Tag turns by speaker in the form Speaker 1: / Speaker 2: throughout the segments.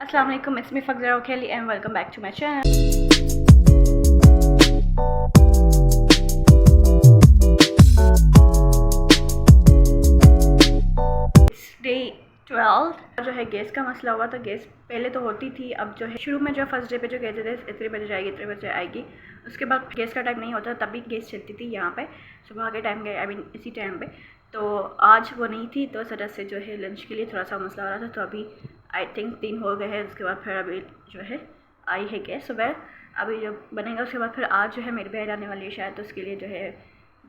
Speaker 1: अस्सलाम वालेकुम, it's me Fakhra Okheli and welcome back to my channel. Day 12 जो है गैस का मसला हुआ था। गैस पहले तो होती थी, अब जो है शुरू में जो फर्स्ट डे पे जो कहते थे इतने बजे जाएगी इतने बजे आएगी, उसके बाद गैस का टाइम नहीं होता तभी गैस चलती थी यहाँ पे सुबह के टाइम के, आई मीन इसी टाइम पे। तो आज वो नहीं थी तो इस वजह से जो है लंच के लिए थोड़ा सा मसला हो रहा था। तो अभी आई थिंक 3 हो गए हैं, उसके बाद फिर अभी जो है आई है गैस सुबह। अभी जो बनेगा उसके बाद फिर आज जो है मेरी बहन आने वाली है शायद, तो उसके लिए जो है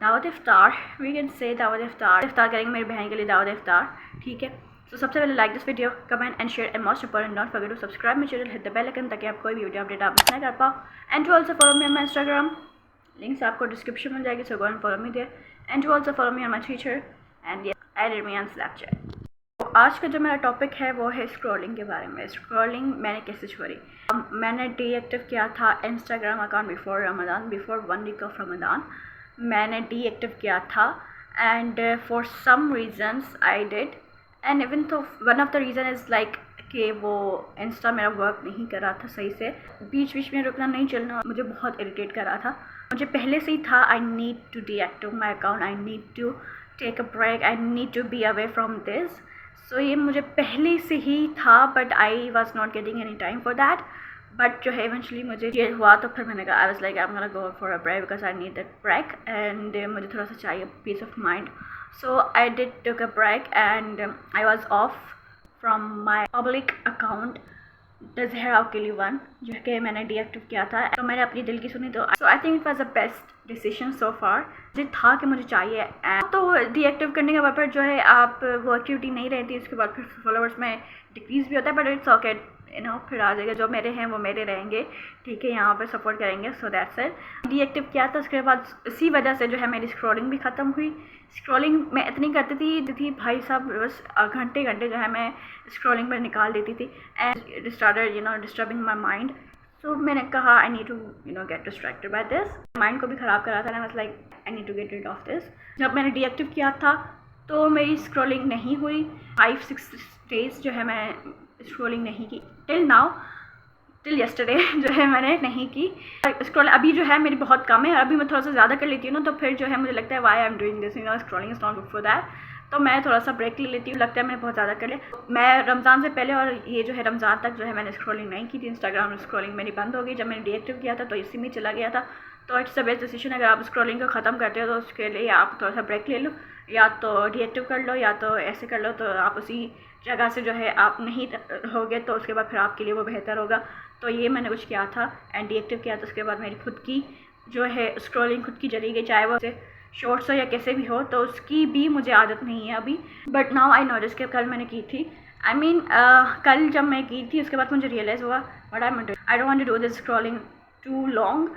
Speaker 1: दावत इफ्तार, वी कैन से दावत इफ्तार करेंगे मेरी बहन के लिए दावत इफ्तार, ठीक है। तो सबसे पहले like this video, comment and share and most important don't forget to subscribe my channel, hit the bell icon ताकि आप कोई भी वीडियो अपडेट आप मिस ना कर पाओ। And to also follow me on my Instagram, links आपको description में मिल जाएगी, so go and follow me there. And to also follow me on my Twitter and add me on Snapchat. तो आज का जो मेरा टॉपिक है वो है स्क्रॉलिंग के बारे में। स्क्रॉलिंग मैंने कैसे छोड़ी। मैंने डीएक्टिव किया था Instagram account before Ramzan, before 1 week of Ramzan मैंने डीएक्टिव किया था। And for some reasons I did, and even though one of the reason is like कि वो इंस्टा मेरा वर्क नहीं कर रहा था सही से, बीच बीच में रुकना नहीं चलना मुझे बहुत इरिटेट कर रहा था। मुझे पहले से ही था I need to deactive my account, I need to take a break, I need to be away from this. So ये मुझे पहले से ही था, but I was not getting any time for that. But जो है इवेंचुअली मुझे ये हुआ तो फिर मैंने कहा I was like I am gonna go for a break because I need that break, and मुझे थोड़ा सा चाहिए peace of mind. So I did took a break and I was off from my public account Dussehra के लिए 1 जो कि मैंने deactive किया था। तो मैंने अपनी दिल की सुनी, तो I think it was the best decision so far. मुझे था कि मुझे चाहिए, तो डीएक्टिव करने के बाद फिर जो है आप वो एक्टिविटी नहीं रहती, उसके बाद फिर फॉलोअर्स में डिक्रीज़ भी होता है, but it's okay, you know, फिर आ जाएगा। जो मेरे हैं वो मेरे रहेंगे, ठीक है, यहाँ पे सपोर्ट करेंगे। So that's it. डीएक्टिव किया था, उसके बाद इसी वजह से जो है मेरी स्क्रॉलिंग भी ख़त्म हुई। स्क्रॉलिंग मैं इतनी करती थी भाई साहब, बस घंटे घंटे जो है मैं स्क्रॉलिंग पर निकाल देती थी, and it started you know disturbing my mind. So मैंने कहा I need to you know get distracted by this. Mind को भी ख़राब कर रहा था, I was like I need to get rid of this. जब मैंने डीएक्टिव किया था तो मेरी स्क्रॉलिंग नहीं हुई 5-6 डेज़ जो है मैं स्क्रॉलिंग नहीं की, टिल यस्टरडे जो है मैंने नहीं की स्क्रॉल। अभी जो है मेरी बहुत कम है, अभी मैं थोड़ा सा ज़्यादा कर लेती हूँ ना, तो फिर जो है मुझे लगता है why I am doing this, you know, scrolling is not good for that. तो मैं थोड़ा सा ब्रेक ले लेती हूँ, लगता है मैंने बहुत ज़्यादा कर लिया। मैं रमज़ान से पहले और ये जो है रमज़ान तक जो है मैंने स्क्रॉलिंग नहीं की थी। इंस्टाग्राम स्क्रॉलिंग मेरी बंद हो गई जब मैंने डीएक्टिव किया था, तो इसी में चला गया था। तो इट्स द बेस्ट डिसीजन। अगर आप स्क्रॉलिंग को ख़त्म करते हो तो उसके लिए आप थोड़ा सा ब्रेक ले लो, या तो डीएक्टिव कर लो या तो ऐसे कर लो, तो आप उसी जगह से जो है आप नहीं होगे, तो उसके बाद फिर आपके लिए वो बेहतर होगा। तो ये मैंने कुछ किया था एंड डीएक्टिव किया, तो उसके बाद मेरी खुद की जो है स्क्रॉलिंग खुद की चली गई, चाहे वो शॉर्ट्स हो या कैसे भी हो, तो उसकी भी मुझे आदत नहीं है अभी। बट नाउ आई नोटिस कि कल मैंने की थी, आई मीन कल जब मैं की थी उसके बाद मुझे रियलाइज़ हुआ what I don't want to do this scrolling too long.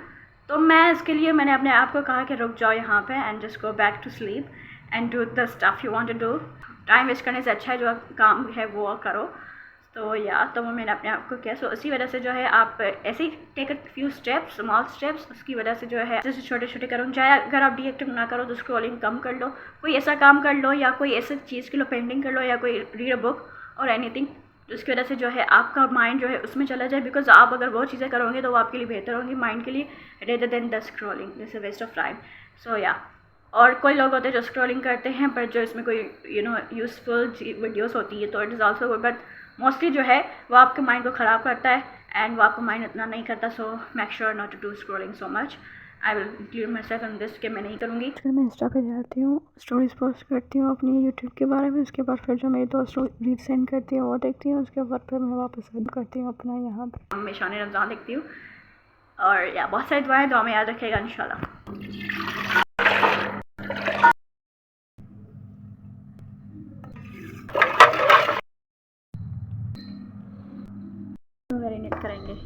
Speaker 1: तो मैं इसके लिए मैंने अपने आप को कहा कि रुक जाओ यहाँ पे and just go back to sleep and do the stuff you want to do. Time waste करने से अच्छा है जो काम है वो करो। तो या तो वो मैंने अपने आप को किया। सो उसी वजह से जो है आप ऐसे ही take a few steps, small steps, उसकी वजह से जो है जैसे छोटे छोटे करो। चाहे अगर आप डीएक्टिव ना करो तो स्क्रॉलिंग कम कर लो, कोई ऐसा काम कर लो या कोई ऐसे चीज़ के लिए पेंटिंग कर लो या कोई रीड अ बुक और एनीथिंग, जिसकी वजह से जो है आपका माइंड जो है उसमें चला जाए। बिकॉज आप अगर वो चीज़ें करोगे तो वो आपके लिए बेहतर होंगी माइंड के लिए, rather than the scrolling, this is waste of time. So yeah, और कोई लोग होते हैं जो स्क्रॉलिंग करते हैं पर जो इसमें कोई यू नो यूज़फुल वीडियोस होती है, तो it is also good, but mostly जो है वो आपके माइंड को ख़राब करता है एंड वो आपको माइंड इतना नहीं करता। So make sure not to do scrolling so much. I will include myself in this, कि मैं नहीं करूँगी।
Speaker 2: फिर मैं इंस्टा पे जाती हूँ, स्टोरीज पोस्ट करती हूँ अपनी यूट्यूब के बारे में। उसके बाद फिर जो मेरी दोस्त रील सेंड करती है वो देखती हूँ। उसके बाद फिर मैं वापस सेंड करती हूँ अपना यहाँ पे।
Speaker 1: मैं शान रमज़ान देखती हूँ, और या बहुत सारी दुआएं, दुआ में याद रखिएगा इंशाल्लाह। मैरिनेट करेंगे।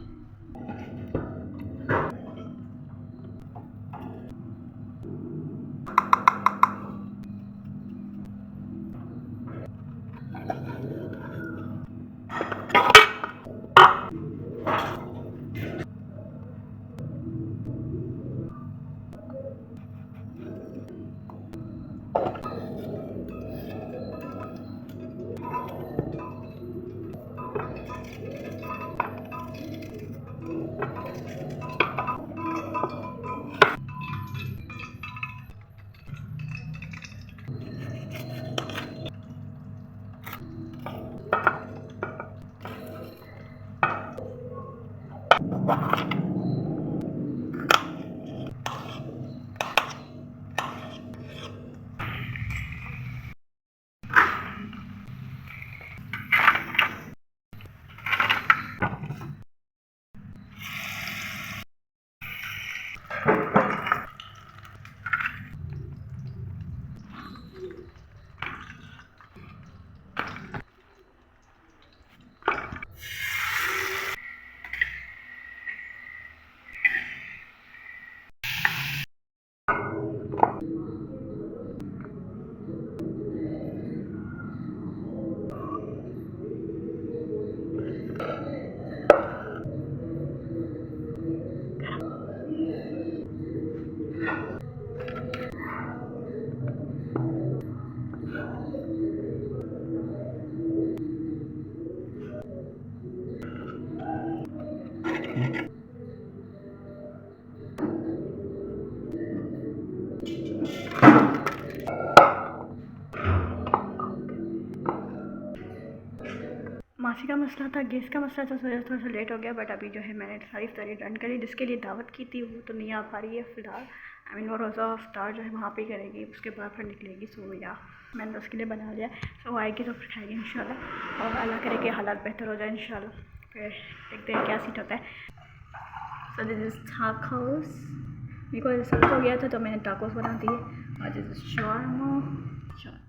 Speaker 1: मासी का मसला था, गैस का मसला था, थोड़ा सा लेट हो गया। बट अभी जो है मैंने सारी इफ्तारी डन करी। जिसके लिए दावत की थी वो तो नहीं आ पा रही है फ़िलहाल। आई मीन वो रोज़ा इफ्तार जो है वहाँ पे करेगी, उसके बाद फिर निकलेगी। सो या मैंने तो उसके लिए बना लिया। सो आएगी तो फिर खाएगी इंशाल्लाह, और अल्लाह करे कि हालात बेहतर हो जाए इंशाल्लाह। फिर देखते हैं क्या सीट होता है। So this is tacos. मेरे को सर्च हो गया था तो मैंने टाकोस बना दिए। और दिस इज़ शाwarma चाट।